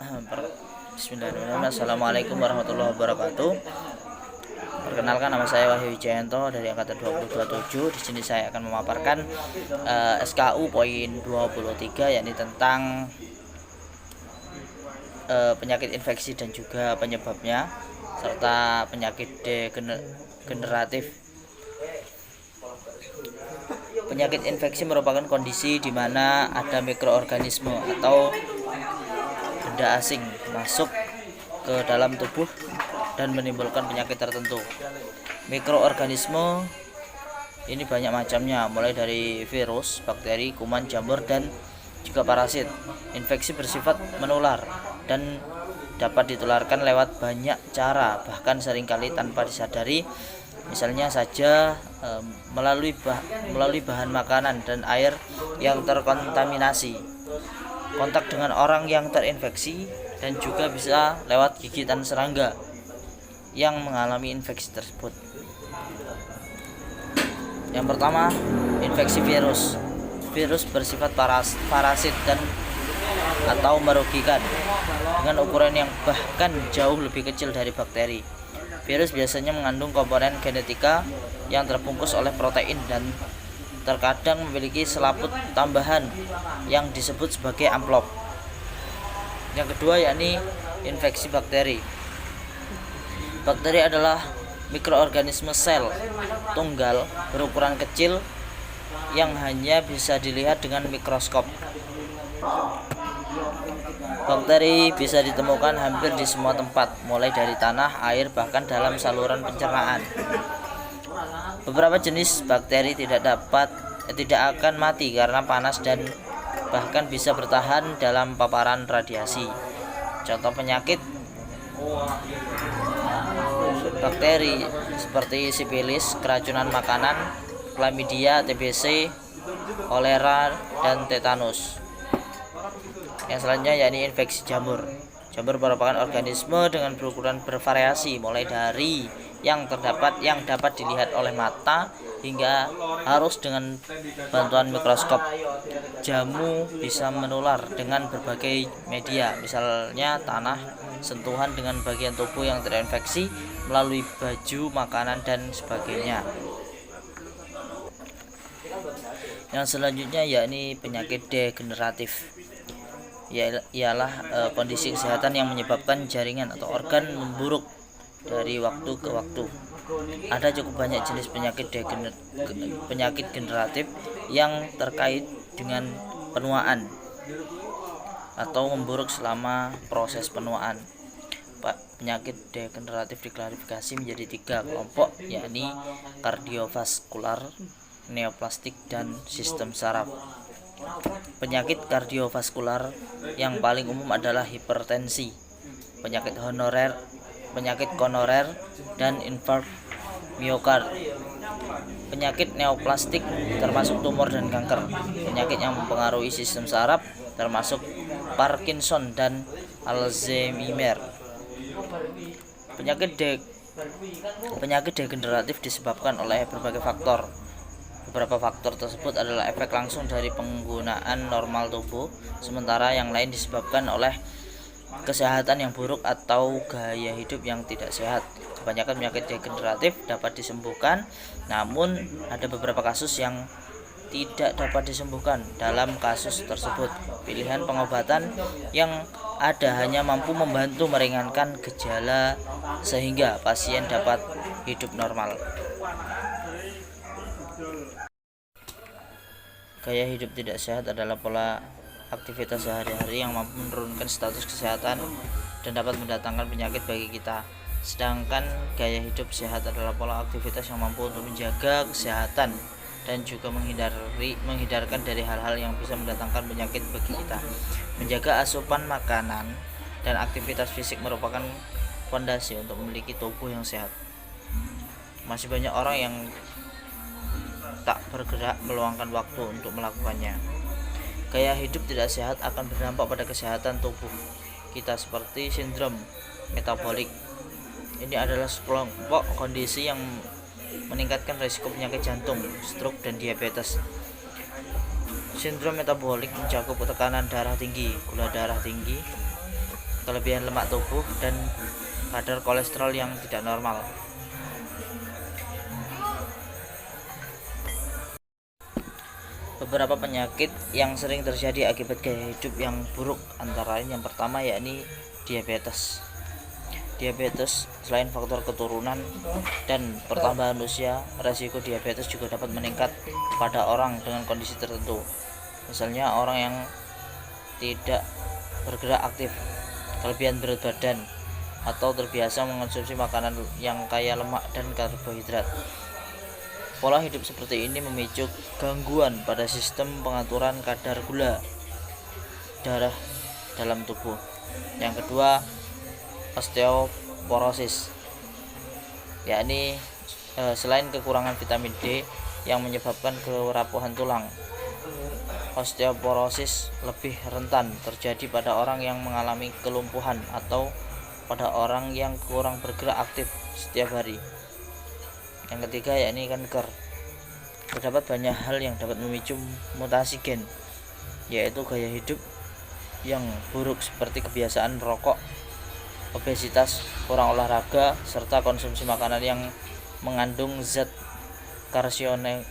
Bismillahirrahmanirrahim. Assalamualaikum warahmatullahi wabarakatuh. Perkenalkan, nama saya Wahyu Wijayanto dari angkatan 2027. Di sini saya akan memaparkan SKU poin 23, yakni tentang penyakit infeksi dan juga penyebabnya, serta penyakit degeneratif. Penyakit infeksi merupakan kondisi di mana ada mikroorganisme atau benda asing masuk ke dalam tubuh dan menimbulkan penyakit tertentu. Mikroorganisme ini banyak macamnya, mulai dari virus, bakteri, kuman, jamur, dan juga parasit. Infeksi bersifat menular dan dapat ditularkan lewat banyak cara, bahkan seringkali tanpa disadari. Misalnya saja melalui bahan makanan dan air yang terkontaminasi, kontak dengan orang yang terinfeksi, dan juga bisa lewat gigitan serangga yang mengalami infeksi tersebut. Yang pertama, infeksi virus. Virus bersifat parasit dan atau merugikan dengan ukuran yang bahkan jauh lebih kecil dari bakteri. Virus biasanya mengandung komponen genetika yang terbungkus oleh protein dan terkadang memiliki selaput tambahan yang disebut sebagai amplop. Yang kedua, yakni infeksi bakteri. Bakteri adalah mikroorganisme sel tunggal berukuran kecil yang hanya bisa dilihat dengan mikroskop. Bakteri bisa ditemukan hampir di semua tempat, mulai dari tanah, air, bahkan dalam saluran pencernaan. Beberapa jenis bakteri tidak akan mati karena panas dan bahkan bisa bertahan dalam paparan radiasi. Contoh penyakit bakteri seperti sifilis, keracunan makanan, chlamydia, TBC, kolera, dan tetanus. Yang selanjutnya yakni infeksi jamur. Jamur merupakan organisme dengan berukuran bervariasi, mulai dari yang dapat dilihat oleh mata hingga harus dengan bantuan mikroskop. Jamu bisa menular dengan berbagai media, misalnya tanah, sentuhan dengan bagian tubuh yang terinfeksi, melalui baju, makanan, dan sebagainya. Yang selanjutnya yakni penyakit degeneratif. Ialah kondisi kesehatan yang menyebabkan jaringan atau organ memburuk dari waktu ke waktu. Ada cukup banyak jenis penyakit generatif yang terkait dengan penuaan atau memburuk selama proses penuaan. Penyakit degeneratif diklasifikasi menjadi 3 kelompok, yakni kardiovaskular, neoplastik, dan sistem saraf. Penyakit kardiovaskular yang paling umum adalah hipertensi, penyakit koroner, dan infark miokard. Penyakit neoplastik termasuk tumor dan kanker. Penyakit yang mempengaruhi sistem saraf termasuk Parkinson dan Alzheimer. Penyakit degeneratif disebabkan oleh berbagai faktor. Beberapa faktor tersebut adalah efek langsung dari penggunaan normal tubuh, sementara yang lain disebabkan oleh kesehatan yang buruk atau gaya hidup yang tidak sehat. Kebanyakan penyakit degeneratif dapat disembuhkan, namun ada beberapa kasus yang tidak dapat disembuhkan. Dalam kasus tersebut, pilihan pengobatan yang ada hanya mampu membantu meringankan gejala sehingga pasien dapat hidup normal. Gaya hidup tidak sehat adalah pola aktivitas sehari-hari yang mampu menurunkan status kesehatan dan dapat mendatangkan penyakit bagi kita. Sedangkan gaya hidup sehat adalah pola aktivitas yang mampu untuk menjaga kesehatan dan juga menghindarkan dari hal-hal yang bisa mendatangkan penyakit bagi kita. Menjaga asupan makanan dan aktivitas fisik merupakan fondasi untuk memiliki tubuh yang sehat. Masih banyak orang yang tak bergerak meluangkan waktu untuk melakukannya. Gaya hidup tidak sehat akan berdampak pada kesehatan tubuh kita seperti sindrom metabolik. Ini adalah sekelompok kondisi yang meningkatkan risiko penyakit jantung, stroke, dan diabetes. Sindrom metabolik mencakup tekanan darah tinggi, gula darah tinggi, kelebihan lemak tubuh, dan kadar kolesterol yang tidak normal. Beberapa penyakit yang sering terjadi akibat gaya hidup yang buruk antara lain yang pertama yakni diabetes. Diabetes selain faktor keturunan dan pertambahan usia, resiko diabetes juga dapat meningkat pada orang dengan kondisi tertentu. Misalnya orang yang tidak bergerak aktif, kelebihan berat badan, atau terbiasa mengonsumsi makanan yang kaya lemak dan karbohidrat. Pola hidup seperti ini memicu gangguan pada sistem pengaturan kadar gula darah dalam tubuh. Yang kedua, osteoporosis, yakni selain kekurangan vitamin D yang menyebabkan kerapuhan tulang, osteoporosis lebih rentan terjadi pada orang yang mengalami kelumpuhan atau pada orang yang kurang bergerak aktif setiap hari. Yang ketiga yakni kanker. Terdapat banyak hal yang dapat memicu mutasi gen, yaitu gaya hidup yang buruk seperti kebiasaan merokok, obesitas, kurang olahraga, serta konsumsi makanan yang mengandung zat karsinogenik,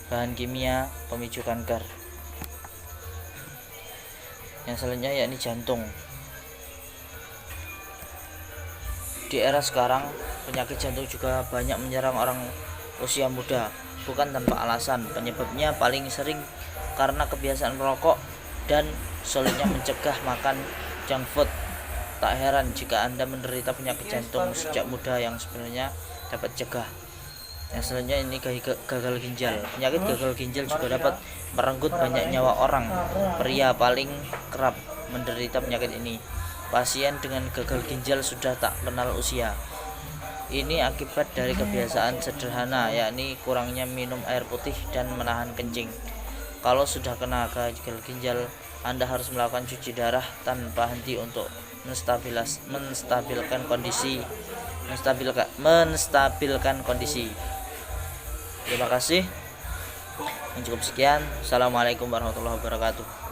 bahan kimia pemicu kanker. Yang selanjutnya yakni jantung. Di era sekarang, penyakit jantung juga banyak menyerang orang usia muda, bukan tanpa alasan. Penyebabnya paling sering karena kebiasaan merokok dan sulitnya mencegah makan junk food. Tak heran jika Anda menderita penyakit jantung sejak muda yang sebenarnya dapat cegah. Yang selanjutnya ini gagal ginjal. Penyakit gagal ginjal juga dapat merenggut banyak nyawa orang. Pria paling kerap menderita penyakit ini. Pasien dengan gagal ginjal sudah tak kenal usia. Ini akibat dari kebiasaan sederhana, yakni kurangnya minum air putih dan menahan kencing. Kalau sudah kena gagal ginjal, Anda harus melakukan cuci darah tanpa henti untuk menstabilkan kondisi. Terima kasih. Cukup sekian. Assalamualaikum warahmatullahi wabarakatuh.